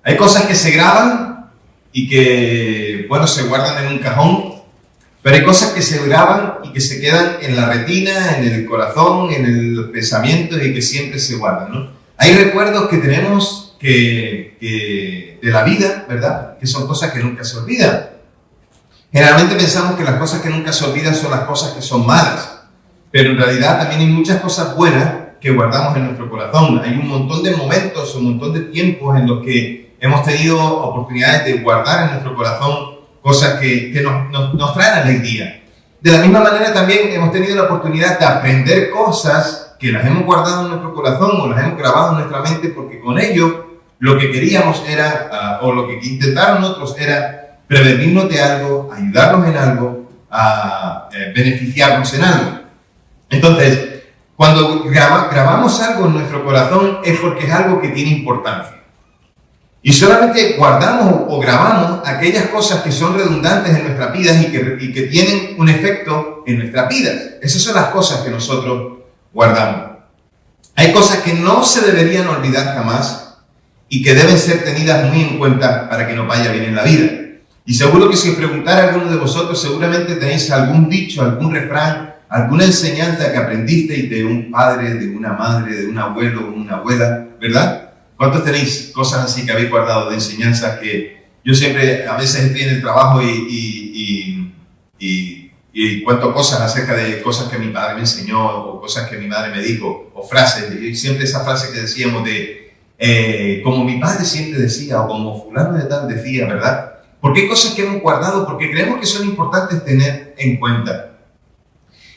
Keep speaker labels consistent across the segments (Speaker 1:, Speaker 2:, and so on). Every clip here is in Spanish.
Speaker 1: Hay cosas que se graban y que, bueno, se guardan en un cajón, pero hay cosas que se graban y que se quedan en la retina, en el corazón, en el pensamiento y que siempre se guardan, ¿no? Hay recuerdos que tenemos de la vida, ¿verdad? Que son cosas que nunca se olvidan. Generalmente pensamos que las cosas que nunca se olvidan son las cosas que son malas, pero en realidad también hay muchas cosas buenas que guardamos en nuestro corazón. Hay un montón de momentos, un montón de tiempos en los que hemos tenido oportunidades de guardar en nuestro corazón cosas que nos traen alegría. De la misma manera también hemos tenido la oportunidad de aprender cosas que las hemos guardado en nuestro corazón o las hemos grabado en nuestra mente porque con ello lo que queríamos era, o lo que intentaron otros era prevenirnos de algo, ayudarnos en algo, a beneficiarnos en algo. Entonces, cuando grabamos algo en nuestro corazón es porque es algo que tiene importancia. Y solamente guardamos o grabamos aquellas cosas que son redundantes en nuestras vidas y que tienen un efecto en nuestras vidas. Esas son las cosas que nosotros guardamos. Hay cosas que no se deberían olvidar jamás y que deben ser tenidas muy en cuenta para que nos vaya bien en la vida. Y seguro que si os preguntara a alguno de vosotros, seguramente tenéis algún dicho, algún refrán, alguna enseñanza que aprendisteis de un padre, de una madre, de un abuelo o una abuela, ¿verdad? ¿Cuántos tenéis cosas así que habéis guardado de enseñanzas que yo siempre, a veces estoy en el trabajo y cuento cosas acerca de cosas que mi padre me enseñó o cosas que mi madre me dijo o frases, y siempre esa frase que decíamos de como mi padre siempre decía o como fulano de tal decía, ¿verdad? Porque hay cosas que hemos guardado porque creemos que son importantes tener en cuenta.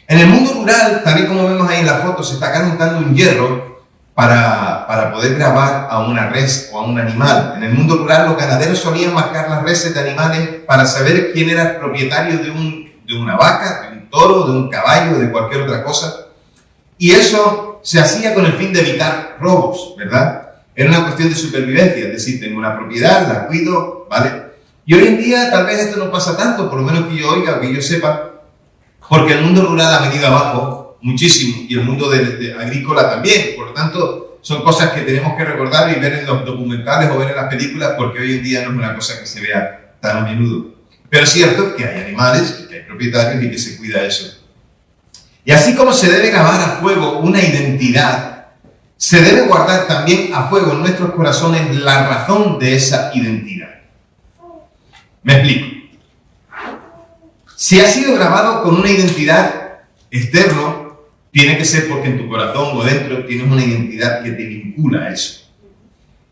Speaker 1: En el mundo rural, tal y como vemos ahí en la foto, se está calentando un hierro para poder grabar a una res o a un animal. En el mundo rural, los ganaderos solían marcar las reses de animales para saber quién era el propietario de una vaca, de un toro, de un caballo, de cualquier otra cosa. Y eso se hacía con el fin de evitar robos, ¿verdad? Era una cuestión de supervivencia, es decir, tengo una propiedad, la cuido, ¿vale? Y hoy en día tal vez esto no pasa tanto, por lo menos que yo oiga, que yo sepa, porque el mundo rural ha venido abajo muchísimo y el mundo agrícola también. Por lo tanto, son cosas que tenemos que recordar y ver en los documentales o ver en las películas porque hoy en día no es una cosa que se vea tan a menudo. Pero es cierto que hay animales y que hay propietarios y que se cuida eso. Y así como se debe grabar a fuego una identidad, se debe guardar también a fuego en nuestros corazones la razón de esa identidad. Me explico. Si has sido grabado con una identidad externa, tiene que ser porque en tu corazón o dentro tienes una identidad que te vincula a eso.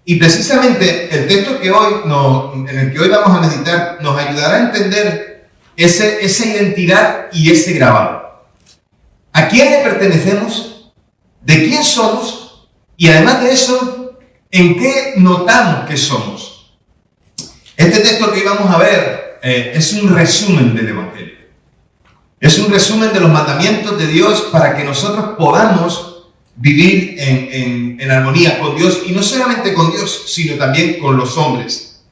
Speaker 1: Y precisamente el texto en el que hoy vamos a meditar nos ayudará a entender esa identidad y ese grabado. ¿A quién le pertenecemos? ¿De quién somos? Y además de eso, ¿en qué notamos que somos? Este texto que hoy vamos a ver es un resumen del Evangelio. Es un resumen de los mandamientos de Dios para que nosotros podamos vivir en armonía con Dios, y no solamente con Dios, sino también con los hombres.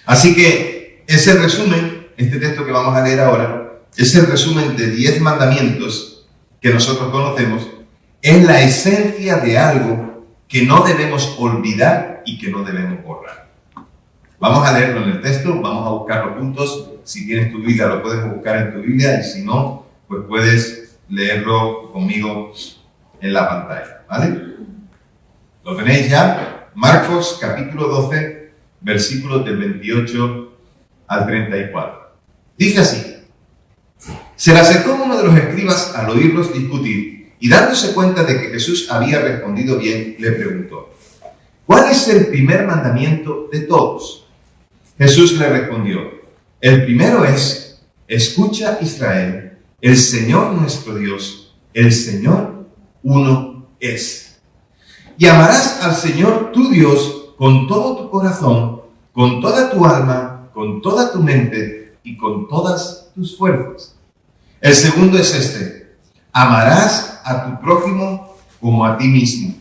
Speaker 1: Así que ese resumen, este texto que vamos a leer ahora, es el resumen de 10 mandamientos que nosotros conocemos, es la esencia de algo que no debemos olvidar y que no debemos borrar. Vamos a leerlo en el texto, vamos a buscarlo juntos. Si tienes tu Biblia, lo puedes buscar en tu Biblia, y si no, pues puedes leerlo conmigo en la pantalla, ¿vale? ¿Lo tenéis ya? Marcos capítulo 12, versículos del 28 al 34. Dice así: se le acercó uno de los escribas al oírlos discutir, y dándose cuenta de que Jesús había respondido bien, le preguntó: ¿cuál es el primer mandamiento de todos? Jesús le respondió: el primero es: escucha, Israel, el Señor nuestro Dios, el Señor uno es. Y amarás al Señor tu Dios con todo tu corazón, con toda tu alma, con toda tu mente y con todas tus fuerzas. El segundo es este: amarás a tu prójimo como a ti mismo.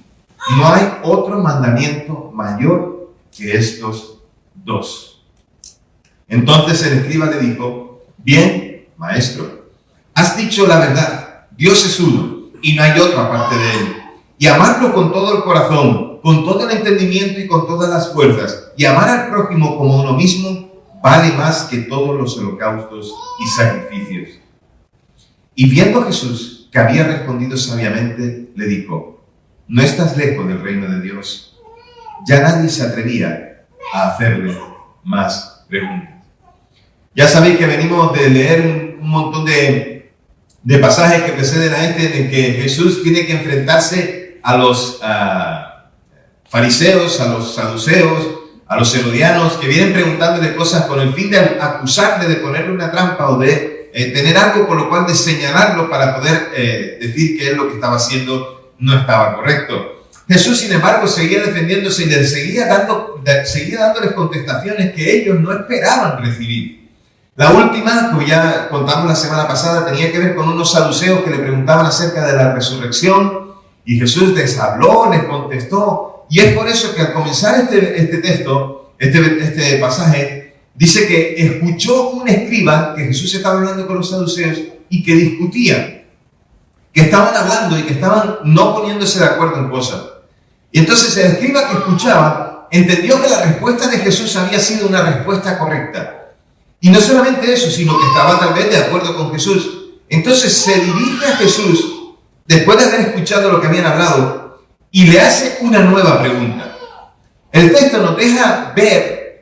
Speaker 1: No hay otro mandamiento mayor que estos dos. Entonces el escriba le dijo: bien, maestro, has dicho la verdad. Dios es uno y no hay otro aparte de él. Y amarlo con todo el corazón, con todo el entendimiento y con todas las fuerzas, y amar al prójimo como uno mismo, vale más que todos los holocaustos y sacrificios. Y viendo Jesús que había respondido sabiamente, le dijo: no estás lejos del reino de Dios. Ya nadie se atrevía a hacerle más preguntas. Ya sabéis que venimos de leer un montón de pasajes que preceden a este, en que Jesús tiene que enfrentarse a los fariseos, a los saduceos, a los herodianos, que vienen preguntándole cosas con el fin de acusarle, de ponerle una trampa o de tener algo con lo cual de señalarlo para poder decir que él lo que estaba haciendo no estaba correcto. Jesús, sin embargo, seguía defendiéndose y les seguía dándoles contestaciones que ellos no esperaban recibir. La última, pues ya contamos la semana pasada, tenía que ver con unos saduceos que le preguntaban acerca de la resurrección, y Jesús les habló, les contestó, y es por eso que al comenzar este texto, este pasaje, dice que escuchó un escriba que Jesús estaba hablando con los saduceos y que discutían, que estaban hablando y que estaban no poniéndose de acuerdo en cosas. Y entonces el escriba que escuchaba entendió que la respuesta de Jesús había sido una respuesta correcta. Y no solamente eso, sino que estaba tal vez de acuerdo con Jesús. Entonces se dirige a Jesús, después de haber escuchado lo que habían hablado, y le hace una nueva pregunta. El texto nos deja ver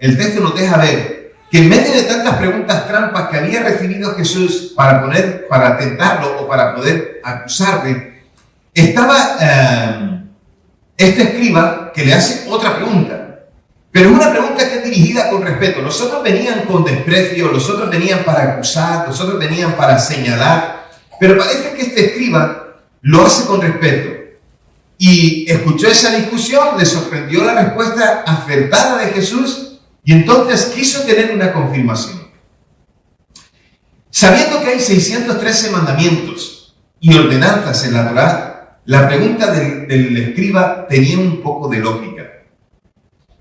Speaker 1: que en medio de tantas preguntas trampas que había recibido Jesús para tentarlo o para poder acusarle, estaba este escriba que le hace otra pregunta. Pero es una pregunta que es dirigida con respeto. Los otros venían con desprecio, los otros venían para acusar, los otros venían para señalar. Pero parece que este escriba lo hace con respeto. Y escuchó esa discusión, le sorprendió la respuesta acertada de Jesús y entonces quiso tener una confirmación. Sabiendo que hay 613 mandamientos y ordenanzas en la Torá, la pregunta del escriba tenía un poco de lógica.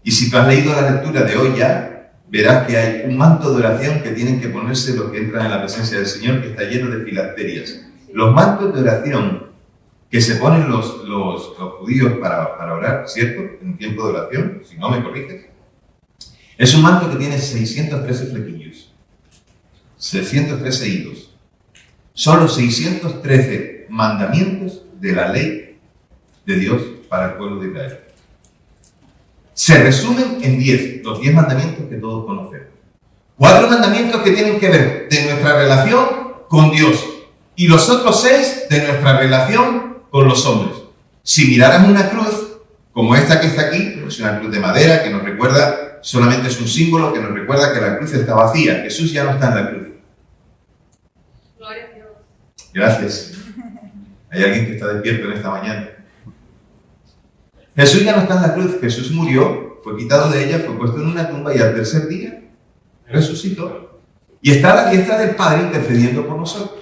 Speaker 1: Y si tú has leído la lectura de hoy ya, verás que hay un manto de oración que tienen que ponerse los que entran en la presencia del Señor, que está lleno de filacterias. Los mantos de oración que se ponen los judíos para orar, ¿cierto? En tiempo de oración, si no me corriges. Es un manto que tiene 613 flequillos, 613 hilos. Son los 613 mandamientos de la ley de Dios para el pueblo de Israel. Se resumen en 10, los 10 mandamientos que todos conocemos. 4 mandamientos que tienen que ver de nuestra relación con Dios y los otros 6 de nuestra relación con los hombres. Si miraras una cruz, como esta que está aquí, es una cruz de madera que nos recuerda, solamente es un símbolo que nos recuerda que la cruz está vacía. Jesús ya no está en la cruz.
Speaker 2: Gloria a Dios.
Speaker 1: Gracias. Hay alguien que está despierto en esta mañana. Jesús ya no está en la cruz, Jesús murió, fue quitado de ella, fue puesto en una tumba y al tercer día resucitó. Y está a la diestra del Padre intercediendo por nosotros.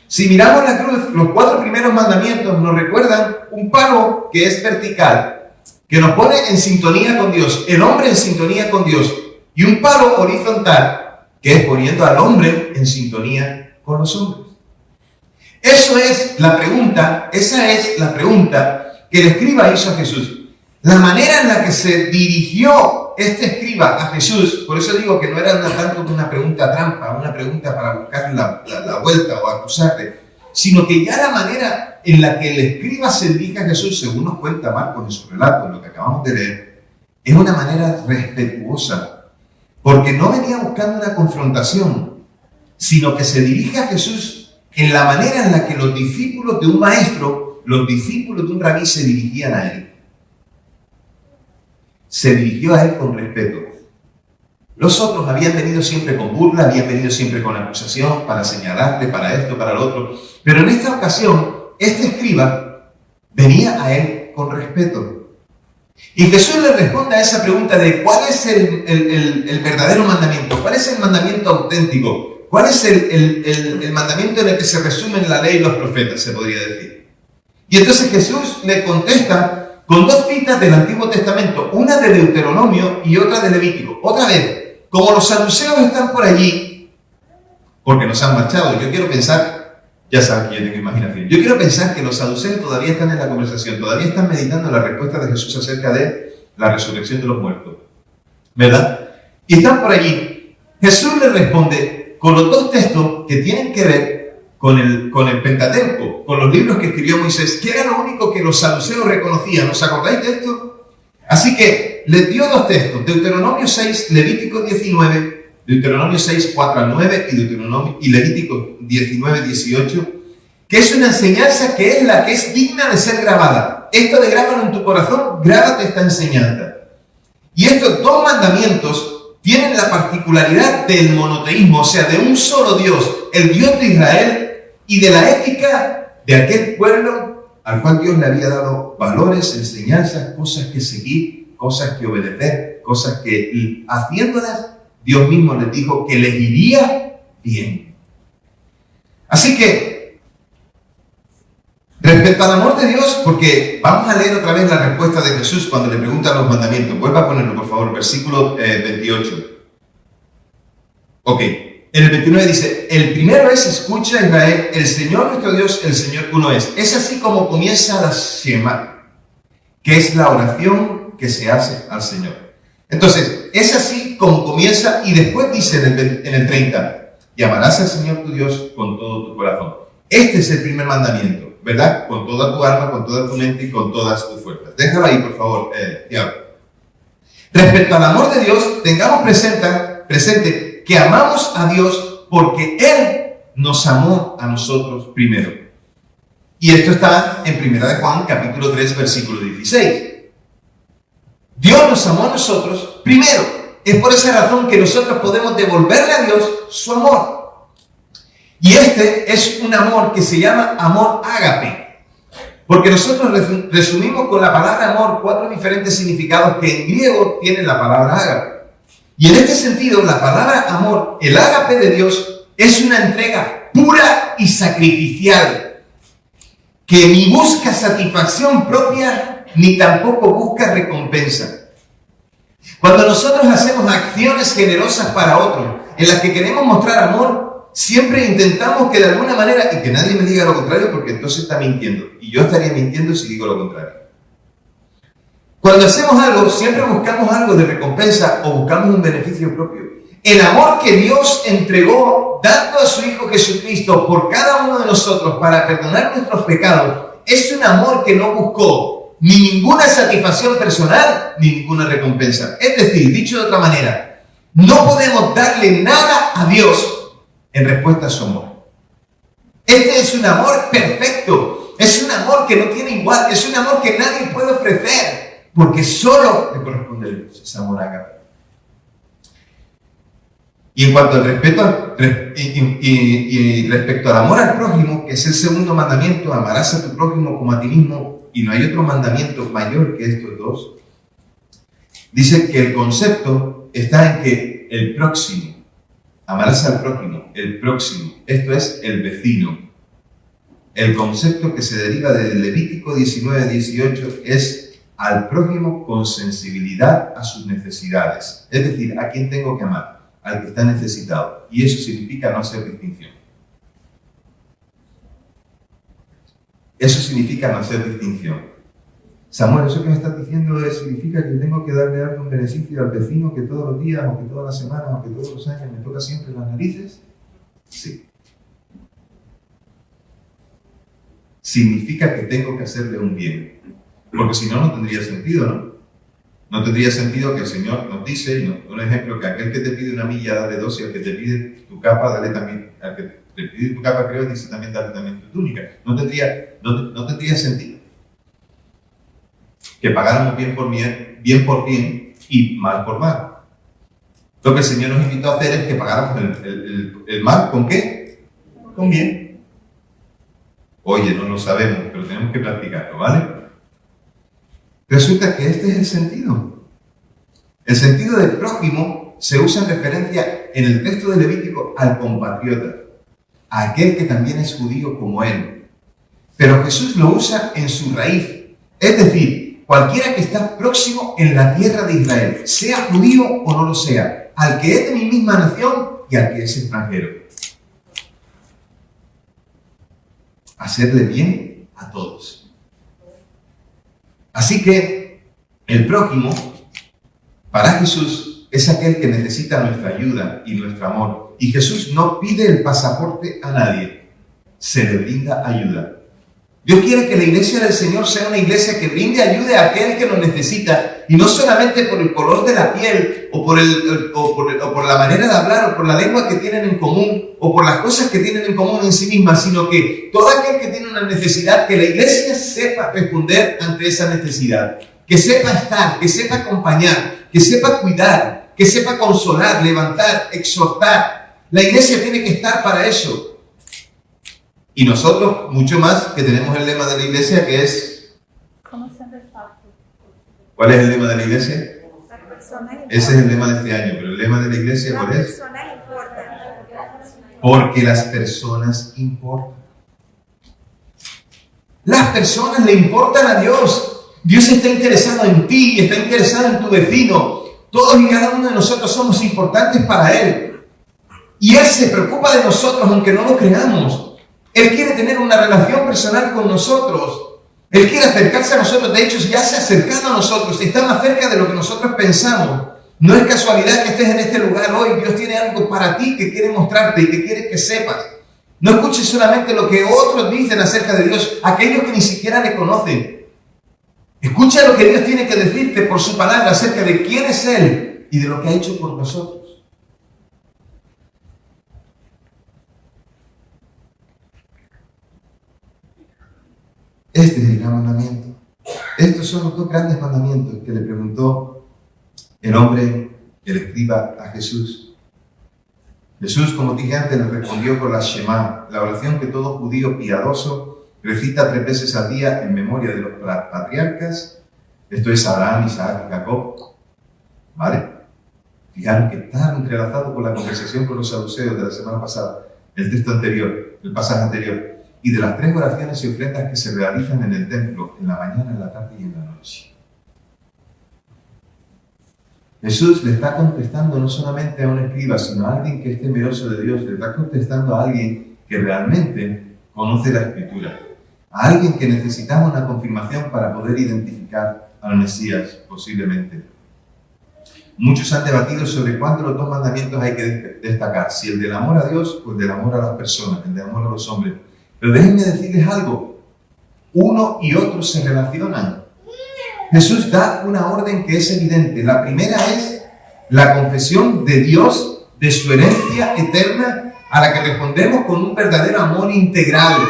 Speaker 1: Si miramos la cruz, los 4 primeros mandamientos nos recuerdan un palo que es vertical, que nos pone en sintonía con Dios, el hombre en sintonía con Dios, y un palo horizontal, que es poniendo al hombre en sintonía con los hombres. Esa es la pregunta que el escriba hizo a Jesús. La manera en la que se dirigió este escriba a Jesús, por eso digo que no era tanto una pregunta trampa, una pregunta para buscar la vuelta o acusarle, sino que ya la manera en la que el escriba se dirige a Jesús, según nos cuenta Marcos en su relato, en lo que acabamos de leer, es una manera respetuosa, porque no venía buscando una confrontación, sino que se dirige a Jesús en la manera en la que los discípulos de un maestro, los discípulos de un rabí se dirigían a él. Se dirigió a él con respeto. Los otros habían venido siempre con burla, habían venido siempre con acusación, para señalarle, para esto, para lo otro. Pero en esta ocasión, este escriba venía a él con respeto. Y Jesús le responde a esa pregunta de ¿cuál es el verdadero mandamiento? ¿Cuál es el mandamiento auténtico? ¿Cuál es el mandamiento en el que se resumen la ley y los profetas, se podría decir? Y entonces Jesús le contesta con 2 citas del Antiguo Testamento, una de Deuteronomio y otra de Levítico. Otra vez, como los saduceos están por allí, porque nos han marchado, yo quiero pensar Ya sabes que yo tengo imaginación. Yo quiero pensar que los saduceos todavía están en la conversación, todavía están meditando la respuesta de Jesús acerca de la resurrección de los muertos. ¿Verdad? Y están por allí. Jesús les responde con los dos textos que tienen que ver con el Pentateuco, con los libros que escribió Moisés, que era lo único que los saduceos reconocían. ¿Os acordáis de esto? Así que les dio dos textos, Deuteronomio 6, Levítico 19, Deuteronomio 6, 4 al 9 y Levítico 19, 18, que es una enseñanza que es la que es digna de ser grabada. Esto de grábalo en tu corazón, grábate esta enseñanza. Y estos dos mandamientos tienen la particularidad del monoteísmo, o sea, de un solo Dios, el Dios de Israel, y de la ética de aquel pueblo al cual Dios le había dado valores, enseñanzas, cosas que seguir, cosas que obedecer, cosas que haciéndolas, Dios mismo les dijo que les iría bien. Así que, respecto al amor de Dios, porque vamos a leer otra vez la respuesta de Jesús cuando le preguntan los mandamientos. Vuelva a ponerlo, por favor, versículo 28. Ok, en el 29 dice, el primero es, escucha Israel, el Señor nuestro Dios, el Señor uno es. Es así como comienza la Shema, que es la oración que se hace al Señor. Entonces, es así como comienza y después dice en el 30, y amarás al Señor tu Dios con todo tu corazón. Este es el primer mandamiento, ¿verdad? Con toda tu alma, con toda tu mente y con todas tus fuerzas. Déjalo ahí, por favor, Tiago. Respecto al amor de Dios, tengamos presente que amamos a Dios porque Él nos amó a nosotros primero. Y esto está en 1 de Juan, capítulo 3, versículo 16. Dios nos amó a nosotros primero. Es por esa razón que nosotros podemos devolverle a Dios su amor. Y este es un amor que se llama amor ágape. Porque nosotros resumimos con la palabra amor 4 diferentes significados que en griego tienen la palabra ágape. Y en este sentido, la palabra amor, el ágape de Dios, es una entrega pura y sacrificial, que ni busca satisfacción propia, ni tampoco busca recompensa. Cuando nosotros hacemos acciones generosas para otros, en las que queremos mostrar amor, siempre intentamos que de alguna manera, y que nadie me diga lo contrario, porque entonces está mintiendo, y yo estaría mintiendo si digo lo contrario. Cuando hacemos algo, siempre buscamos algo de recompensa o buscamos un beneficio propio. El amor que Dios entregó, dando a su Hijo Jesucristo por cada uno de nosotros para perdonar nuestros pecados, es un amor que no buscó ni ninguna satisfacción personal ni ninguna recompensa. Es decir, dicho de otra manera, no podemos darle nada a Dios en respuesta a su amor. Este es un amor perfecto, es un amor que no tiene igual, es un amor que nadie puede ofrecer. Porque solo le corresponde a Dios ese amor ágape. Y en cuanto al respecto al amor al prójimo, que es el segundo mandamiento, amarás a tu prójimo como a ti mismo, y no hay otro mandamiento mayor que estos dos, dice que el concepto está en que el próximo, amarás al prójimo, el próximo, esto es el vecino. El concepto que se deriva del Levítico 19, 18 es al prójimo con sensibilidad a sus necesidades. Es decir, ¿a quién tengo que amar? Al que está necesitado. Y eso significa no hacer distinción. Eso significa no hacer distinción. Samuel, ¿eso que me estás diciendo significa que tengo que darle algún beneficio al vecino que todos los días, o que todas las semanas, o que todos los años me toca siempre las narices? Sí. Significa que tengo que hacerle un bien. Porque si no, no tendría sentido, ¿no? No tendría sentido que el Señor nos dice, un ejemplo, que aquel que te pide una milla, dale 2, y al que te pide tu capa, dale también, al que te pide tu capa, creo, dice también, dale también tu túnica. No tendría sentido que pagáramos bien por bien y mal por mal. Lo que el Señor nos invitó a hacer es que pagáramos el mal, ¿con qué? Con bien. Oye, no lo sabemos, pero tenemos que practicarlo, ¿vale? Resulta que este es el sentido. El sentido del prójimo se usa en referencia en el texto de Levítico al compatriota, a aquel que también es judío como él. Pero Jesús lo usa en su raíz, es decir, cualquiera que está próximo en la tierra de Israel, sea judío o no lo sea, al que es de mi misma nación y al que es extranjero. hacerle bien a todos. Así que el prójimo, para Jesús, es aquel que necesita nuestra ayuda y nuestro amor. Y Jesús no pide el pasaporte a nadie, se le brinda ayuda. Dios quiere que la iglesia del Señor sea una iglesia que brinde ayuda a aquel que lo necesita, y no solamente por el color de la piel, o por la manera de hablar, o por la lengua que tienen en común, o por las cosas que tienen en común en sí mismas, sino que todo aquel que tiene una necesidad, que la iglesia sepa responder ante esa necesidad, que sepa estar, que sepa acompañar, que sepa cuidar, que sepa consolar, levantar, exhortar. La iglesia tiene que estar para eso. Y nosotros, mucho más, que tenemos el lema de la iglesia, que es... ¿Cuál es el lema de la iglesia? Ese es el lema de este año, pero el lema de la iglesia, ¿cuál es? Porque las personas importan. Las personas le importan a Dios. Dios está interesado en ti, está interesado en tu vecino. Todos y cada uno de nosotros somos importantes para Él. Y Él se preocupa de nosotros, aunque no lo creamos. Él quiere tener una relación personal con nosotros. Él quiere acercarse a nosotros. De hecho, ya se ha acercado a nosotros. Está más cerca de lo que nosotros pensamos. No es casualidad que estés en este lugar hoy. Dios tiene algo para ti que quiere mostrarte y que quiere que sepas. No escuches solamente lo que otros dicen acerca de Dios, aquellos que ni siquiera le conocen. Escucha lo que Dios tiene que decirte por su palabra acerca de quién es Él y de lo que ha hecho por nosotros. Este es el gran mandamiento. Estos son los dos grandes mandamientos que le preguntó el hombre, el escriba, a Jesús. Jesús, como dije antes, le respondió con la Shema, la oración que todo judío piadoso recita 3 veces al día en memoria de los patriarcas. Esto es Abraham, Isaac y Jacob. ¿Vale? Fijaros que está entrelazado con la conversación con los saduceos de la semana pasada, el texto anterior, el pasaje anterior. Y de las 3 oraciones y ofrendas que se realizan en el templo, en la mañana, en la tarde y en la noche. Jesús le está contestando no solamente a un escriba, sino a alguien que es temeroso de Dios. Le está contestando a alguien que realmente conoce la Escritura. A alguien que necesitaba una confirmación para poder identificar al Mesías, posiblemente. Muchos han debatido sobre cuándo los 2 mandamientos hay que destacar. Si el del amor a Dios o el del amor a las personas, el del amor a los hombres. Pero déjenme decirles algo, uno y otro se relacionan. Jesús da una orden que es evidente. La primera es la confesión de Dios, de su herencia eterna, a la que respondemos con un verdadero amor integral.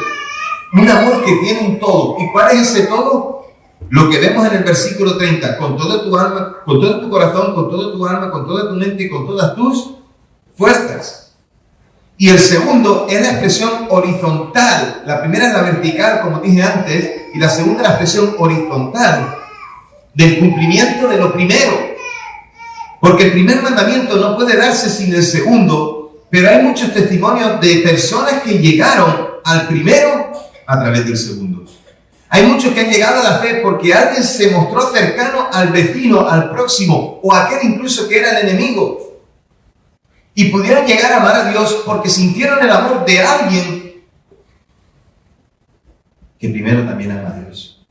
Speaker 1: Un amor que tiene un todo. ¿Y cuál es ese todo? Lo que vemos en el versículo 30, con todo tu alma, con todo tu corazón, con toda tu alma, con toda tu mente y con todas tus fuerzas. Y el segundo es la expresión horizontal. La primera es la vertical, como dije antes, y la segunda es la expresión horizontal del cumplimiento de lo primero. Porque el primer mandamiento no puede darse sin el segundo, pero hay muchos testimonios de personas que llegaron al primero a través del segundo. Hay muchos que han llegado a la fe porque alguien se mostró cercano al vecino, al próximo, o a aquel incluso que era el enemigo. Y pudieron llegar a amar a Dios porque sintieron el amor de alguien que primero también ama a Dios.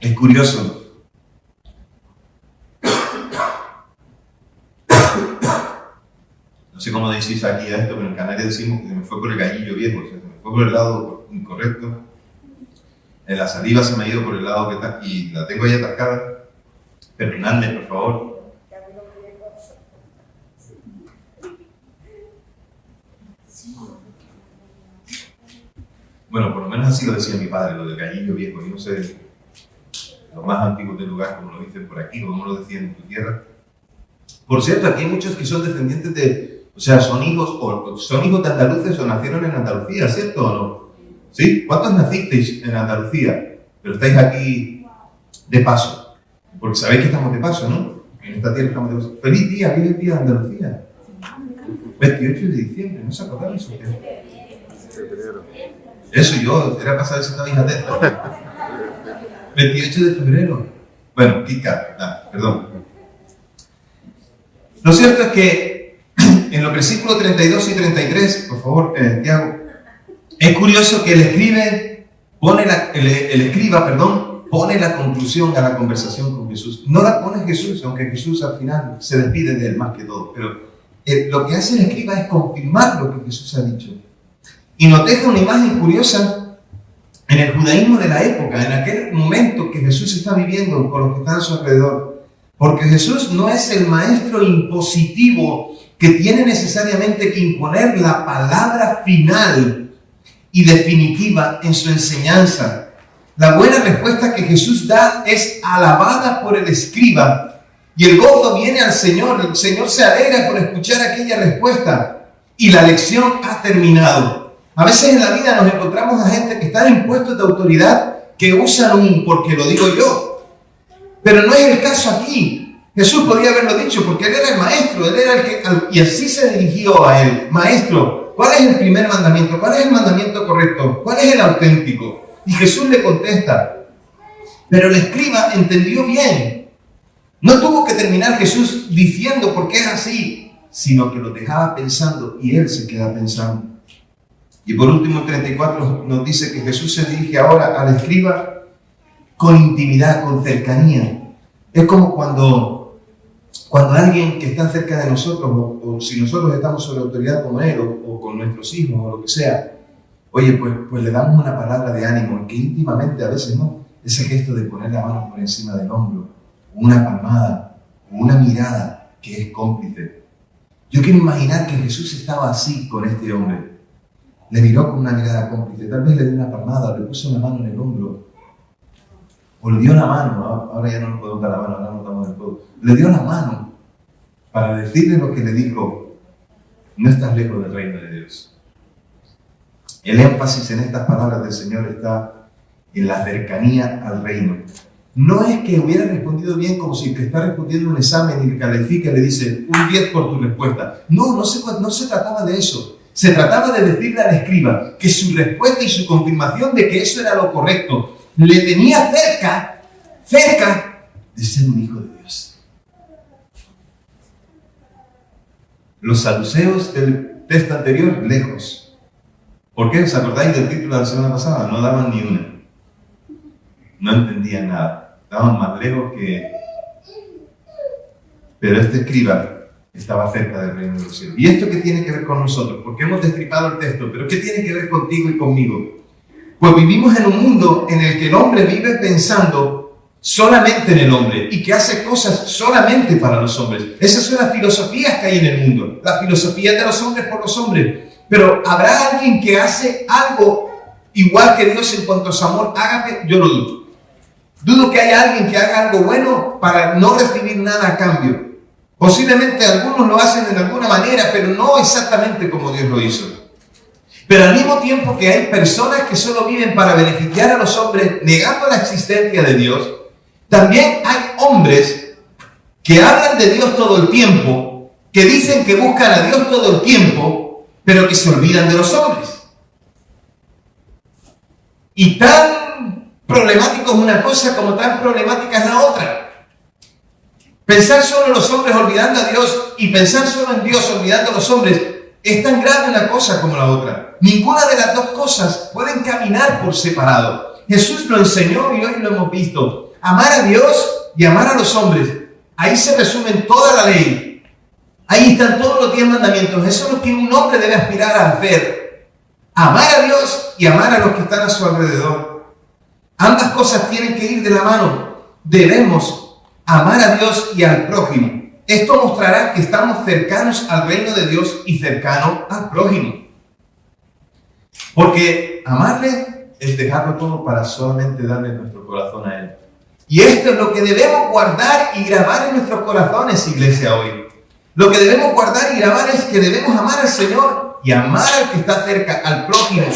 Speaker 1: Es curioso. No sé cómo decís aquí a esto, pero en Canarias decimos que se me fue por el gallillo viejo, o sea, se me fue por el lado incorrecto. La saliva se me ha ido por el lado que está y la tengo ahí atascada. Perdonadme, por favor. Bueno, por lo menos así lo decía mi padre, lo del gallillo viejo. Yo no sé, los más antiguos del lugar, como lo dicen por aquí, o como lo decían en tu tierra. Por cierto, aquí hay muchos que son descendientes de, o sea, son hijos de andaluces o nacieron en Andalucía, ¿cierto o no? ¿Sí? ¿Cuántos nacisteis en Andalucía? Pero estáis aquí de paso. Porque sabéis que estamos de paso, ¿no? En esta tierra estamos de paso. ¡Feliz día! ¡Feliz día de Andalucía! 28 de diciembre, ¿no se acordáis? Eso yo, era para saber si estabais atentos. 28 de febrero. Bueno, Kika, perdón. Lo cierto es que en los versículos 32 y 33, por favor, Tiago, es curioso que el escriba pone la conclusión a la conversación con Jesús. No la pone Jesús, aunque Jesús al final se despide de él más que todo. Pero lo que hace el escriba es confirmar lo que Jesús ha dicho. Y nos deja una imagen curiosa en el judaísmo de la época, en aquel momento que Jesús está viviendo con los que están a su alrededor. Porque Jesús no es el maestro impositivo que tiene necesariamente que imponer la palabra final y definitiva en su enseñanza. La buena respuesta que Jesús da es alabada por el escriba y el gozo viene al Señor. El Señor se alegra por escuchar aquella respuesta y la lección ha terminado. A veces en la vida nos encontramos a gente que está en puestos de autoridad que usan un porque lo digo yo. Pero no es el caso aquí. Jesús podía haberlo dicho porque Él era el maestro, Él era el que... Y así se dirigió a Él. Maestro, ¿cuál es el primer mandamiento? ¿Cuál es el mandamiento correcto? ¿Cuál es el auténtico? Y Jesús le contesta. Pero el escriba entendió bien. No tuvo que terminar Jesús diciendo por qué es así, sino que lo dejaba pensando y Él se queda pensando. Y por último, el 34 nos dice que Jesús se dirige ahora al escriba con intimidad, con cercanía. Es como cuando alguien que está cerca de nosotros, o si nosotros estamos sobre autoridad con él, o con nuestros hijos, o lo que sea, oye, pues le damos una palabra de ánimo, que íntimamente a veces no, ese gesto de poner la mano por encima del hombro, una palmada, o una mirada que es cómplice. Yo quiero imaginar que Jesús estaba así con este hombre. Le miró con una mirada cómplice, tal vez le dio una palmada, le puso una mano en el hombro, o le dio una mano, ahora ya no nos podemos dar la mano, ahora no estamos del todo. Le dio la mano para decirle lo que le dijo: no estás lejos del reino de Dios. El énfasis en estas palabras del Señor está en la cercanía al reino. No es que hubiera respondido bien como si el que está respondiendo un examen y le califica y le dice un 10 por tu respuesta. No se trataba de eso. Se trataba de decirle al escriba que su respuesta y su confirmación de que eso era lo correcto le tenía cerca de ser un hijo de Dios. Los saduceos del texto anterior, lejos. ¿Por qué? ¿Os acordáis del título de la semana pasada? No daban ni una. No entendían nada. Estaban más lejos que... Pero este escriba estaba cerca del reino de los cielos. ¿Y esto qué tiene que ver con nosotros? Porque hemos destripado el texto, pero ¿qué tiene que ver contigo y conmigo? Pues vivimos en un mundo en el que el hombre vive pensando solamente en el hombre y que hace cosas solamente para los hombres. Esas son las filosofías que hay en el mundo. La filosofía de los hombres por los hombres. Pero ¿habrá alguien que hace algo igual que Dios en cuanto a su amor? Hágame, yo lo dudo. Dudo que haya alguien que haga algo bueno para no recibir nada a cambio. Posiblemente algunos lo hacen de alguna manera, pero no exactamente como Dios lo hizo. Pero al mismo tiempo que hay personas que solo viven para beneficiar a los hombres, negando la existencia de Dios, también hay hombres que hablan de Dios todo el tiempo, que dicen que buscan a Dios todo el tiempo, pero que se olvidan de los hombres. Y tan problemático es una cosa como tan problemática es la otra. Pensar solo en los hombres olvidando a Dios y pensar solo en Dios olvidando a los hombres es tan grave una cosa como la otra. Ninguna de las dos cosas pueden caminar por separado. Jesús lo enseñó y hoy lo hemos visto. Amar a Dios y amar a los hombres. Ahí se resumen toda la ley. Ahí están todos los 10 mandamientos. Eso es lo que un hombre debe aspirar a hacer. Amar a Dios y amar a los que están a su alrededor. Ambas cosas tienen que ir de la mano. Debemos amar a Dios y al prójimo. Esto mostrará que estamos cercanos al reino de Dios y cercanos al prójimo. Porque amarle es dejarlo todo para solamente darle nuestro corazón a Él. Y esto es lo que debemos guardar y grabar en nuestros corazones, iglesia, hoy. Lo que debemos guardar y grabar es que debemos amar al Señor y amar al que está cerca, al prójimo.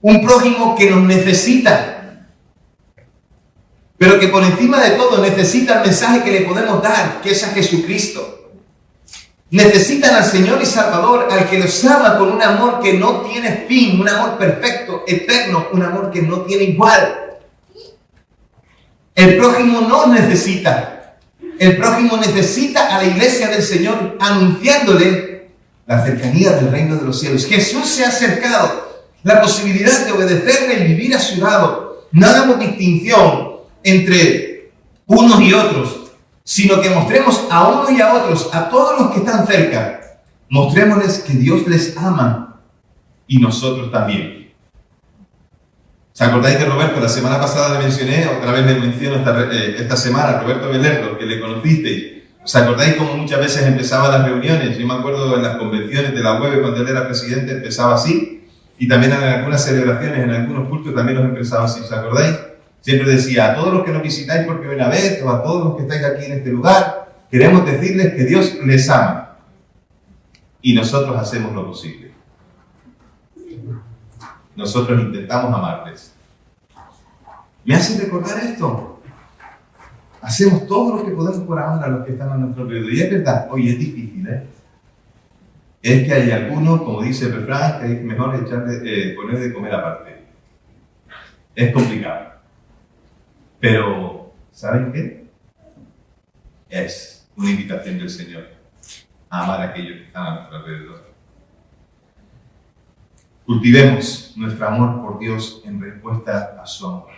Speaker 1: Un prójimo que nos necesita, pero que por encima de todo necesita el mensaje que le podemos dar, que es a Jesucristo. Necesitan al Señor y Salvador, al que los ama con un amor que no tiene fin, un amor perfecto, eterno, un amor que no tiene igual. El prójimo no necesita. El prójimo necesita a la iglesia del Señor anunciándole la cercanía del reino de los cielos. Jesús se ha acercado, la posibilidad de obedecerle y vivir a su lado. No hagamos distinción entre unos y otros, sino que mostremos a unos y a otros, a todos los que están cerca, mostrémosles que Dios les ama y nosotros también. ¿Se acordáis de Roberto? La semana pasada le mencioné, otra vez le menciono esta semana, Roberto Belerdo, que le conocisteis. ¿Os acordáis cómo muchas veces empezaban las reuniones? Yo me acuerdo en las convenciones de la UEB cuando él era presidente empezaba así, y también en algunas celebraciones, en algunos cultos también los empezaba así. ¿Os acordáis? Siempre decía, a todos los que nos visitáis por primera vez, o a todos los que estáis aquí en este lugar, queremos decirles que Dios les ama. Y nosotros hacemos lo posible. Nosotros intentamos amarles. ¿Me hace recordar esto? Hacemos todo lo que podemos por amar a los que están a nuestro alrededor. Y es verdad, oye, es difícil, ¿eh? Es que hay algunos, como dice el refrán, que es mejor poner de comer aparte. Es complicado. Pero, ¿saben qué? Es una invitación del Señor a amar a aquellos que están a nuestro alrededor. Cultivemos nuestro amor por Dios en respuesta a su amor,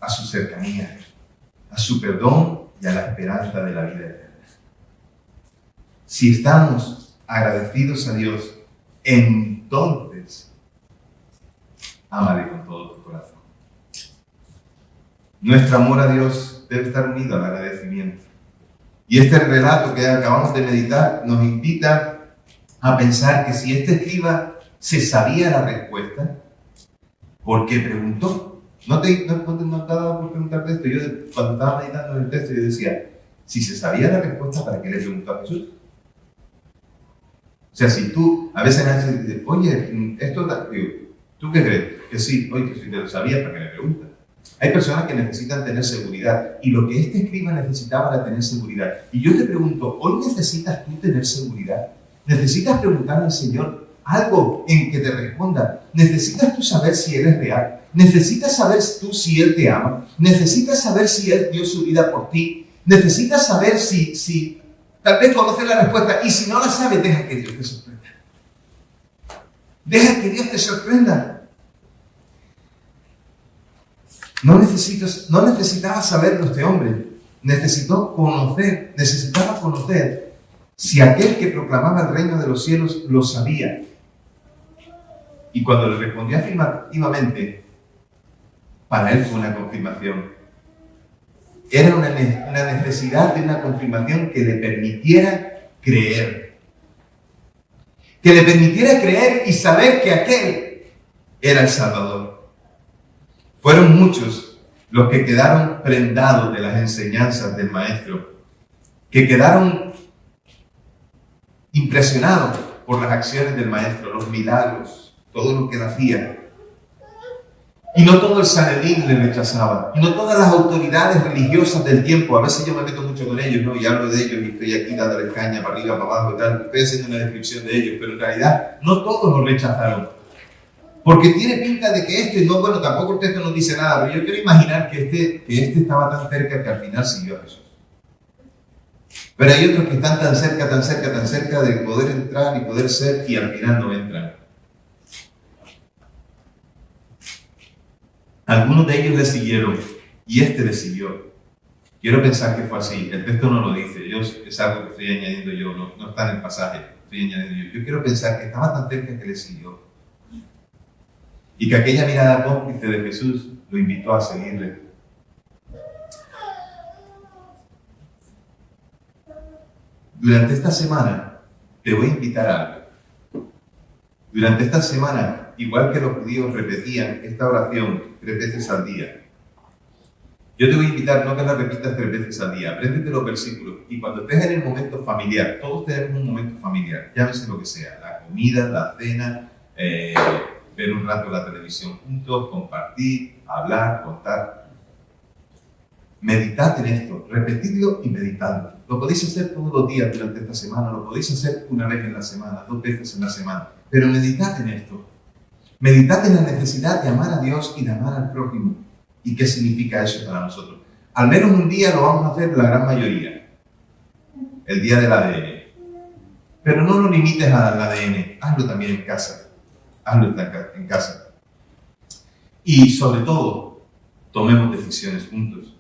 Speaker 1: a su cercanía, a su perdón y a la esperanza de la vida eterna. Si estamos agradecidos a Dios, entonces, ámale con todo tu corazón. Nuestro amor a Dios debe estar unido al agradecimiento. Y este relato que acabamos de meditar nos invita a pensar que si este escriba se sabía la respuesta, ¿por qué preguntó? ¿No te daba por preguntarte esto? Yo cuando estaba meditando en el texto yo decía, si se sabía la respuesta, ¿para qué le preguntó a Jesús? O sea, si tú, a veces me dices, oye, esto, digo, ¿tú qué crees? Que sí, oye, que si te lo sabías, ¿para qué le preguntas? Hay personas que necesitan tener seguridad y lo que este escriba necesitaba era tener seguridad. Y yo te pregunto, ¿hoy necesitas tú tener seguridad? ¿Necesitas preguntarle al Señor algo en que te responda? ¿Necesitas tú saber si Él es real? ¿Necesitas saber tú si Él te ama? ¿Necesitas saber si Él dio su vida por ti? ¿Necesitas saber si tal vez conoces la respuesta y si no la sabes, deja que Dios te sorprenda? Deja que Dios te sorprenda. No necesitaba saberlo este hombre. Necesitaba conocer si aquel que proclamaba el reino de los cielos lo sabía. Y cuando le respondió afirmativamente, para él fue una confirmación. Era una necesidad de una confirmación que le permitiera creer. Que le permitiera creer y saber que aquel era el Salvador. Fueron muchos los que quedaron prendados de las enseñanzas del Maestro, que quedaron impresionados por las acciones del Maestro, los milagros, todo lo que él hacía. Y no todo el Sanedrín le rechazaba, y no todas las autoridades religiosas del tiempo. A veces yo me meto mucho con ellos, ¿no? Y hablo de ellos y estoy aquí dándoles caña para arriba, para abajo y tal. Estoy haciendo una descripción de ellos, pero en realidad no todos lo rechazaron. Porque tiene pinta de que este, no, bueno, tampoco el texto nos dice nada, pero yo quiero imaginar que este estaba tan cerca que al final siguió a Jesús. Pero hay otros que están tan cerca de poder entrar y poder ser y al final no entran. Algunos de ellos le siguieron y este le siguió. Quiero pensar que fue así. El texto no lo dice. Es algo que estoy añadiendo yo, no está en el pasaje. Estoy añadiendo yo. Yo quiero pensar que estaba tan cerca que le siguió. Y que aquella mirada cómplice de Jesús lo invitó a seguirle. Durante esta semana te voy a invitar a algo. Durante esta semana, igual que los judíos repetían esta oración 3 veces al día, yo te voy a invitar no que la repitas 3 veces al día, apréndete los versículos y cuando estés en el momento familiar, todos tenemos un momento familiar, llámese lo que sea, la comida, la cena, ver un rato la televisión juntos, compartir, hablar, contar. Meditad en esto, repetidlo y meditadlo. Lo podéis hacer todos los días durante esta semana, lo podéis hacer una vez en la semana, 2 veces en la semana, pero meditad en esto. Meditad en la necesidad de amar a Dios y de amar al prójimo. ¿Y qué significa eso para nosotros? Al menos un día lo vamos a hacer la gran mayoría. El día del ADN. Pero no lo limites al ADN. Hazlo también en casa. Hazlo en casa. Y sobre todo, tomemos decisiones juntos.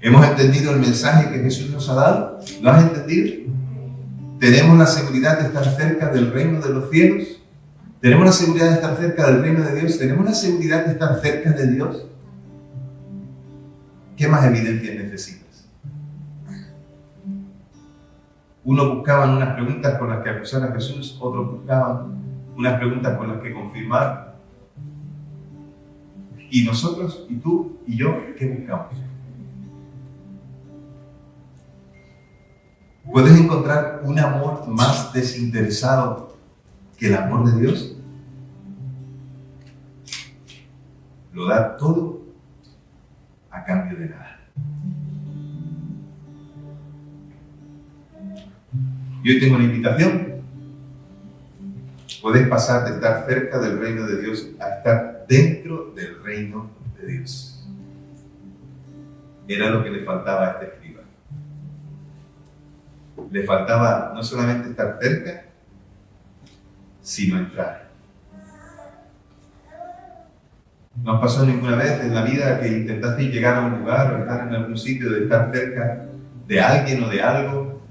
Speaker 1: ¿Hemos entendido el mensaje que Jesús nos ha dado? ¿Lo has entendido? ¿Tenemos la seguridad de estar cerca del reino de los cielos? ¿Tenemos la seguridad de estar cerca del reino de Dios? ¿Tenemos la seguridad de estar cerca de Dios? ¿Qué más evidencias necesitas? Unos buscaban unas preguntas con las que acusar a Jesús, otros buscaban unas preguntas con las que confirmar. ¿Y nosotros, y tú, y yo, qué buscamos? ¿Puedes encontrar un amor más desinteresado que el amor de Dios? Lo da todo a cambio de nada. Y hoy tengo una invitación. Puedes pasar de estar cerca del reino de Dios a estar dentro del reino de Dios. Era lo que le faltaba a este escriba. Le faltaba no solamente estar cerca, sino entrar. ¿No os pasó ninguna vez en la vida que intentaste llegar a un lugar o estar en algún sitio de estar cerca de alguien o de algo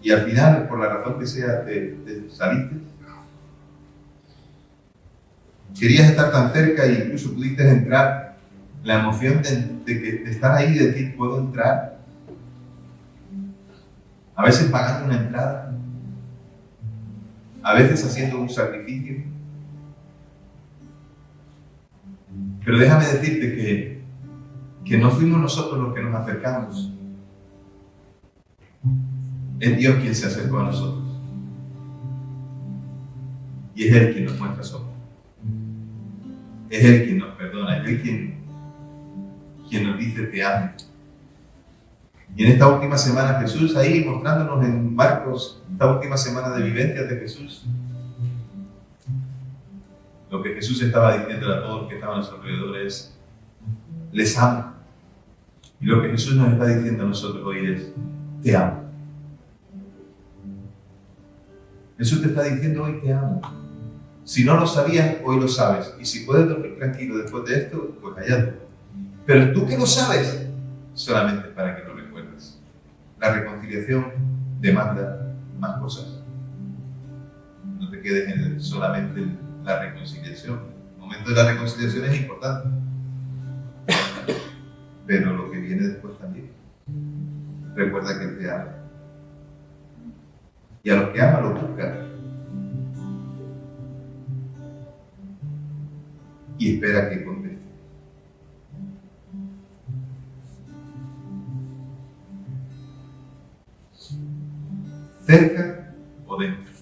Speaker 1: y al final, por la razón que sea, te saliste? Querías estar tan cerca e incluso pudiste entrar. La emoción de estar ahí y decir, ¿puedo entrar? A veces pagando una entrada, a veces haciendo un sacrificio. Pero déjame decirte que no fuimos nosotros los que nos acercamos. Es Dios quien se acercó a nosotros. Y es Él quien nos muestra su amor. Es Él quien nos perdona, es Él quien nos dice te amo. Y en esta última semana Jesús ahí mostrándonos en Marcos, esta última semana de vivencias de Jesús, lo que Jesús estaba diciendo a todos los que estaban a su alrededor es, les amo. Y lo que Jesús nos está diciendo a nosotros hoy es, te amo. Jesús te está diciendo hoy te amo. Si no lo sabías, hoy lo sabes. Y si puedes dormir tranquilo después de esto, pues allá tú. Pero tú que lo sabes, solamente para que lo recuerdes. La reconciliación demanda más cosas. No te quedes en solamente la reconciliación. El momento de la reconciliación es importante. Pero lo que viene después también. Recuerda que Él te ama. Y a los que ama lo buscan. Y espera que conteste. ¿Cerca o dentro?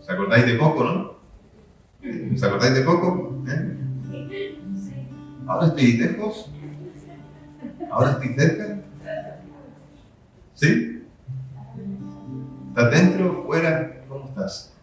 Speaker 1: ¿Os acordáis de Coco, no? ¿Os acordáis de Coco? Ahora estoy lejos. Ahora estoy cerca. ¿Sí? ¿Estás dentro? ¿Fuera? ¿Cómo estás?